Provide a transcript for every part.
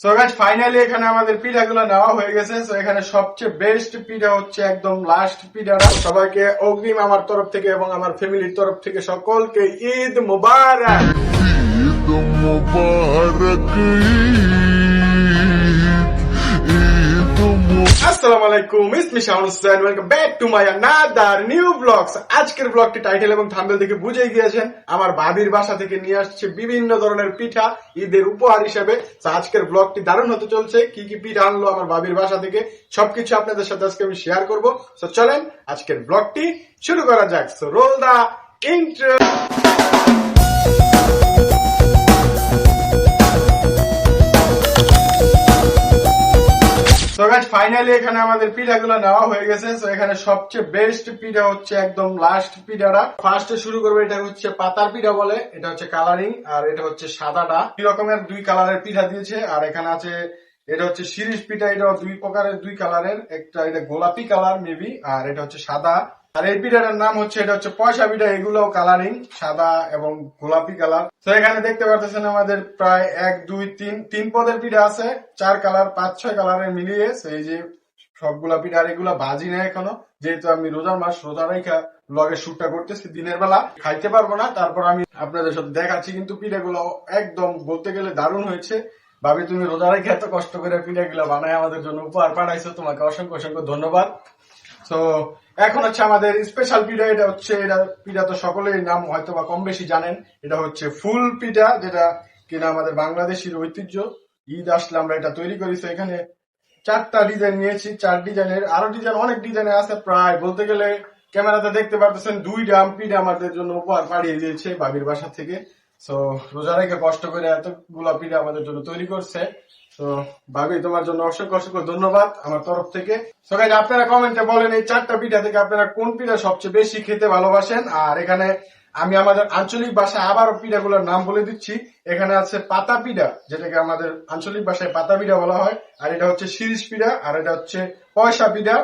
So guys finally এখানে আমাদের পিঠাগুলো নেওয়া হয়ে গেছে। সো এখানে সবচেয়ে বেস্ট পিঠা হচ্ছে একদম লাস্ট পিঠাটা। সবাইকে অগ্রিম আমার তরফ থেকে এবং আমার ফ্যামিলির তরফ থেকে সকলকে ঈদ মুবারক। ঈদ মুবারক, ঈদ মুবারক। আসসালামু আলাইকুম, it's me Shaon Hossain. Welcome back to my another new blogs. আজকের ব্লগটি টাইটেল এবং থাম্বনেল দেখে বুঝেই গিয়েছেন আমার ভাবির বাসা থেকে নিয়ে আসছে বিভিন্ন ধরনের পিঠা ঈদের উপহার হিসেবে। তো আজকের ব্লগটি দারুণ হতে চলছে। কি কি পিঠা আনলো আমার ভাবির বাসা থেকে সবকিছু আপনাদের সাথে আজকে আমি শেয়ার করব। তো চলেন আজকের ব্লগটি শুরু করা যাক। সো রোল দা ইন্ট্রো। তো গাইস ফাইনালি এখানে আমাদের পিঠাগুলো নেওয়া হয়ে গেছে। তো এখানে সবচেয়ে বেস্ট পিঠা হচ্ছে একদম লাস্ট পিঠাটা। ফার্স্টে শুরু করবে, এটা হচ্ছে পাতার পিঠা বলে, এটা হচ্ছে কালারিং, আর এটা হচ্ছে সাদাটা। দুই রকমের দুই কালারের পিঠা দিয়েছে। আর এখানে আছে এটা হচ্ছে শিরিষ পিঠা, এটাও দুই প্রকারের দুই কালারের, একটা এটা গোলাপি কালার মেবি, আর এটা হচ্ছে সাদা। আর এই পিঠাটার নাম হচ্ছে এটা হচ্ছে পয়সা পিঠা। এগুলোও কালারিং, সাদা এবং গোলাপি কালার। তো এখানে দেখতে পাচ্ছেন আমাদের প্রায় 1 2 3 3 পদের পিঠা আছে, 4 কালার 5 6 কালারের মিলিয়ে। এই যে সবগুলা পিঠা, আর এগুলা ভাজি না এখনো, যেহেতু আমি রোজার মাস, রোজা রেখা ব্লগের শুটটা করতেছি দিনের বেলা, খাইতে পারবো না। তারপর আমি আপনাদের সাথে দেখাচ্ছি। কিন্তু পিঠাগুলো একদম বলতে গেলে দারুণ হয়েছে। ভাবি তুমি রোজা রেখে এত কষ্ট করে পিঠাগুলো বানায় আমাদের জন্য উপহার পাঠাইছো, তোমাকে অসংখ্য অসংখ্য ধন্যবাদ। তো এখন হচ্ছে আমাদের স্পেশাল পিঠা। এটা হচ্ছে এটা পিঠা তো সকলেই নাম হয়তো বা কম বেশি জানেন। এটা হচ্ছে ফুল পিঠা, যেটা কিনা আমাদের বাংলাদেশের ঐতিহ্য। ঈদ আসলে আমরা এটা তৈরি করেছি। এখানে 4টা ডিজাইন নিয়েছি, 4 ডিজাইনের, আরো ডিজাইন অনেক ডিজাইনের আছে। প্রায় বলতে গেলে ক্যামেরাতে দেখতে পারতেছেন 2 ড্রাম পিঠা আমাদের জন্য উপহার পাঠিয়ে দিয়েছে ভাবির বাসা থেকে। তো রোজা রেখে কষ্ট করে এতগুলা পিঠা আমাদের জন্য তৈরি করছে। তো ভাবি তোমার জন্য অসংখ্য অসংখ্য ধন্যবাদ আমার তরফ থেকে। তো গাইস আপনারা কমেন্টে বলেন এই 4টা পিঠা থেকে আপনারা কোন পিঠা সবচেয়ে বেশি খেতে ভালোবাসেন। আর এখানে আমি আমাদের আঞ্চলিক ভাষায় আবারও পিঠাগুলোর নাম বলে দিচ্ছি। এখানে আছে পাতা পিঠা, যেটাকে আমাদের আঞ্চলিক ভাষায় পাতা পিঠা বলা হয়। আর এটা হচ্ছে শিরিষ পিঠা, আর এটা হচ্ছে পয়সা পিঠা,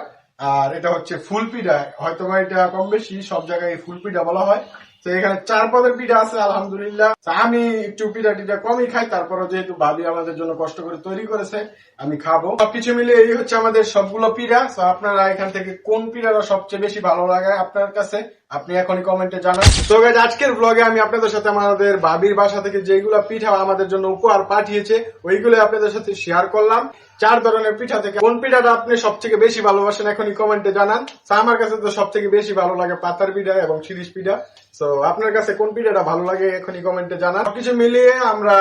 আর এটা হচ্ছে ফুল পিঠা। হয়তো বা এটা কম বেশি সব জায়গায় ফুল পিঠা বলা হয়। তো এখানে 4 পদের পিঠা আছে আলহামদুলিল্লাহ। আমি একটু পিঠা টিঠা কমই খাই, তারপরে যেহেতু ভাবি আমাদের জন্য কষ্ট করে তৈরি করেছে আমি খাবো। সবকিছু মিলে এই হচ্ছে আমাদের সবগুলো পিঠা। তো আপনারা এখান থেকে কোন পিঠাটা সবচেয়ে বেশি ভালো লাগে আপনার কাছে, আপনি এখনই কমেন্টে জানান। তো গাইস আজকের ব্লগে আমি আপনাদের সাথে আমাদের ভাবির বাসা থেকে যেগুলো পিঠা আমাদের জন্য উপহার পাঠিয়েছে ওইগুলো আপনাদের সাথে শেয়ার করলাম। 4 ধরনের পিঠা থেকে কোন পিঠাটা আপনি সবথেকে বেশি ভালোবাসেন এখনই কমেন্টে জানান। তো আমার কাছে তো সবথেকে বেশি ভালো লাগে পাতার পিঠা এবং শিরিষ পিঠা। তো আপনার কাছে কোন পিঠাটা ভালো লাগে এখনই কমেন্টে জানান। সবকিছু মিলিয়ে আমরা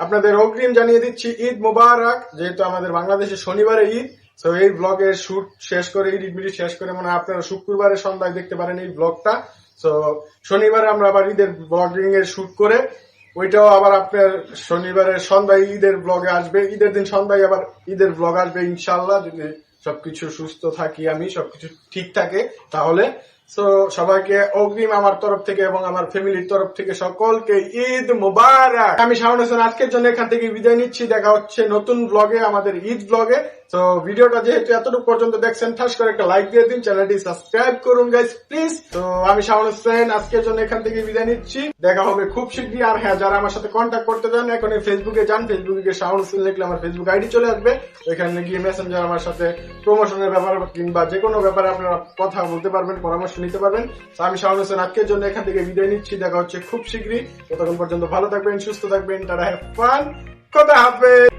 আপনাদের অগ্রিম জানিয়ে দিচ্ছি ঈদ মুবারক। যেহেতু আমাদের বাংলাদেশে শনিবারে ঈদ, তো এই ব্লগের শুট শেষ করে, এডিট ভিডিও শেষ করে মানে আপনারা শুক্রবারের সন্ধ্যায় দেখতে পারেন এই ব্লগটা। তো শনিবারে আমরা আবার ঈদের ব্লগিং এর শুট করে ওইটাও আবার আপনার শনিবারের সন্ধ্যায় ঈদের ব্লগে আসবে। ঈদের দিন সন্ধ্যায় আবার ঈদের ব্লগ আসবে ইনশাল্লাহ, যদি সবকিছু সুস্থ থাকি, আমি সবকিছু ঠিক থাকে তাহলে। তো সবাইকে অগ্রিম আমার তরফ থেকে এবং আমার ফ্যামিলির তরফ থেকে সকলকে ঈদ মুবারক। আমি শাওন হোসেন আজকের জন্য এখান থেকে বিদায় নিচ্ছি। দেখা হচ্ছে নতুন ব্লগে, আমাদের ঈদ ব্লগে। তো ভিডিওটা যেহেতু এতটুকু পর্যন্ত দেখছেন, ঠাস করে একটা লাইক দিয়ে দিন, চ্যানেলটি সাবস্ক্রাইব করুন গাইস প্লিজ। তো আমি শাওন হোসেন আজকের জন্য এখান থেকে বিদায় নিচ্ছি। দেখা হবে খুব শীঘ্রই। আর হ্যাঁ, যারা আমার সাথে কন্ট্যাক্ট করতে চান এখন ফেসবুকে যান, ফেসবুকে গিয়ে শাওন হোসেন লিখলে আমার ফেসবুক আইডি চলে আসবে। ওইখানে গিয়ে মেসেঞ্জার আমার সাথে প্রমোশনের ব্যাপার কিংবা যে কোনো ব্যাপারে আপনারা কথা বলতে পারবেন, পরামর্শ নিতে পারবেন। তো আমি শাওন হোসেন আজকের জন্য এখান থেকে বিদায় নিচ্ছি। দেখা হচ্ছে খুব শীঘ্রই। ততক্ষণ পর্যন্ত ভালো থাকবেন, সুস্থ থাকবেন, টাটা, হ্যাভ ফান, খোদা হাফেজ।